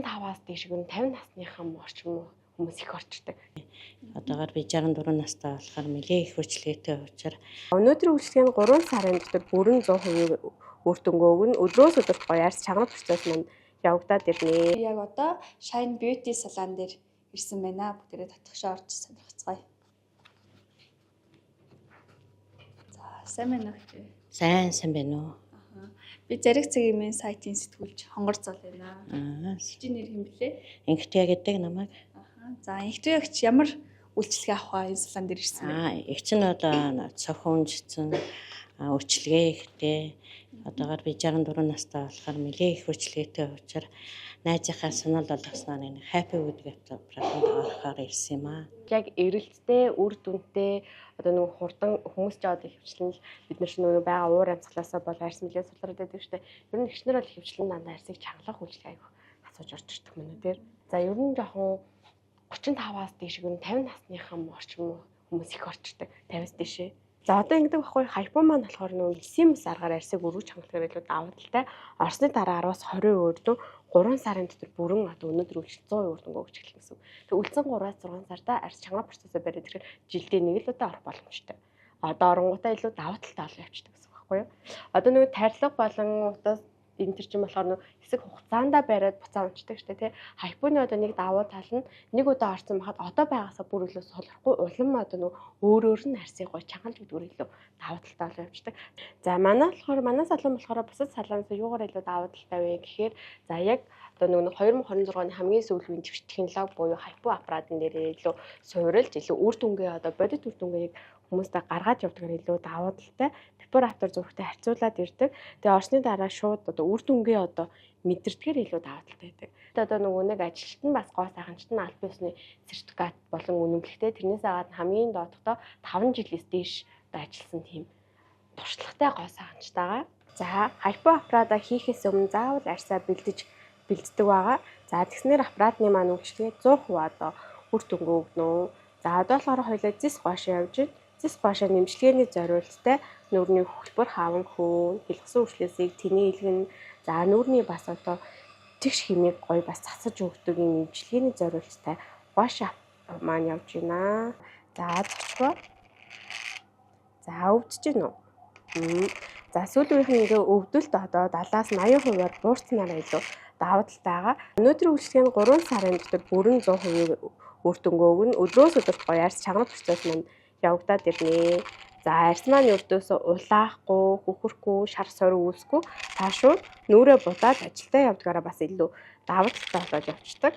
35-аас дээш гэн 50 насныхан орчим хүмүүс их орчдөг. Одоогоор би 64 настай болохоор нэлээ их хүчлээтэй учраас Өнөөдрийн үйлчлэгийн 3 сарын дотор бүрэн 100% үр дүнгээ өгнө. Өдрөөс өдөрт гоё арьс чанга процесс маань явагдаад ирнэ. Яг одоо Shine Beauty салон дээр ирсэн байна. Бүгдээрээ татгшаа орж сонирхцгаая. За, сайн байна уу? сайн байна уу? Би Зариг цагийн сайтын сэтгүүлч Хонгор Зол байна. Чи нэр хэм блэ? Инхтээ гэдэг намайг. За, инхтээгч ямар үйлчлэгээ авах энэ салон дээр ирсэн бэ? Игч нь одоо цохиунжсэн үйлчлэгээ ихтэй. Одоогоор би 64 настай болохоор нэлээ их хүчлээтэй учраас найзынхаа санал болгосноор энэ Happy гэдэг продукт авахаар ирсэн юм аа. Яг эрэлттэй, үр дүнтэй одоо нэг хурдан хүмүүс ч одоо хөвчлэн бид нар нөгөө байгаа уур амьсгалаасаа бол арьс мэлээ сулраад байдаг шүү дээ. Ер нь ихнэр бол хөвчлэн дандаа арьсыг чангалах үйлчлэг аяг асууж орж ирдэг мөн үү. За ер нь жоохон 35-аас дээш гэн 50 насныхан орчим хүмүүс их орчдөг. 50-аас дээшээ. За одоо ингэдэг байхгүй хайпон маань болохоор нөгөө симс аргаар арьсыг өргөж хангалтаар илүү давуу талтай. Орсны дараа 10-аас 20 өрдөө 3 сарын дотор бүрэн одоо өнөөдөр үйлчлэл 100% үр дүнгээ өгч эхэлнэ гэсэн. Тэг үлдсэн 3-аас 6 сарда арьс чанга процессыг бариад ирэхээр жилдээ нэг л удаа орох боломжтой. Одоо оронгуудаа илүү давуу талтай олон явчихдаг гэсэн үг байхгүй юу? Одоо нөгөө тарилга болон утас энэ төр чинь болохоор хэсэг хугацаанда бариад буцаа унцдаг шүү дээ тий. Хайпоны одоо нэг давуу тал нь нэг удаа орсон байхад одоо байгаасаа бүр илүү сулрахгүй улам одоо өөр нь арьсыг гой чангалж гэдгээр илүү давуу талтай болоо явчихдаг. За манай салон болохоор бусад салоноос юугаар илүү давуу талтай вэ гэхээр за яг одоо 2026 оны хамгийн сүүлийн твич технологи буюу хайпо аппаратын дээр илүү суурилж илүү үр дүнгээ одоо бодит үр дүнгээ хүмүүстээ гаргаж явдгаар илүү давуу талтай препаратор зүрхтэй харьцуулаад ирдэг. Тэгээ орсны дараа шууд одоо үр дүнгээ одоо мэдэрдгээр илүү давуу талтай байдаг. Одоо нэг ажилчид нь бас гоо сайханчид нь аль биесны сертификат болон үнэмлэхтэй тэрнээс агаад хамгийн доодхдоо 5 жилээс дээш ажилласан тийм туршлагатай гоо сайханчтайгаа. За хайпо аппарата хийхээс өмнө заавал арьсаа бэлддэг байгаа. За тэгснээр аппаратны маань үйлчлэгээ 100% одоо үр дүнгээ өгнө. За одоо болохоор хоёлаа зис гоошоо явж байна. Зис гоошоо нэмжлэгээний зориулттай нүүрний хөлбөр хаван хөөн, хэлгсэн үрчлээсийг тэний илгэн, за нүүрний бас одоо тэгш хэмээг гоё бас цацаж өгдөг юм нэмжлэгээний зориулттай гоошоо маань явж байна. За төгсгөө. За өвдөж гэнэ үү? За сүүлийн ингээ өвдөлт одоо 70-аас 80%-аар буурснараа илүү давуу талтай байгаа. Өнөөдрийн үйлчлэгийн 3 сарын дотор бүрэн 100% үр дүнгээ өгнө. Өдрөөс өдөрт гоё арьс чанга процесс маань явагдаад ирнэ. За арьс маань өрдөөс улаахгүй, хөхөрхгүй, шар сорь үүсэхгүй та шууд нүрээ будаад ажилдаа явдгаараа бас илүү давуу талтай болоод явцдаг.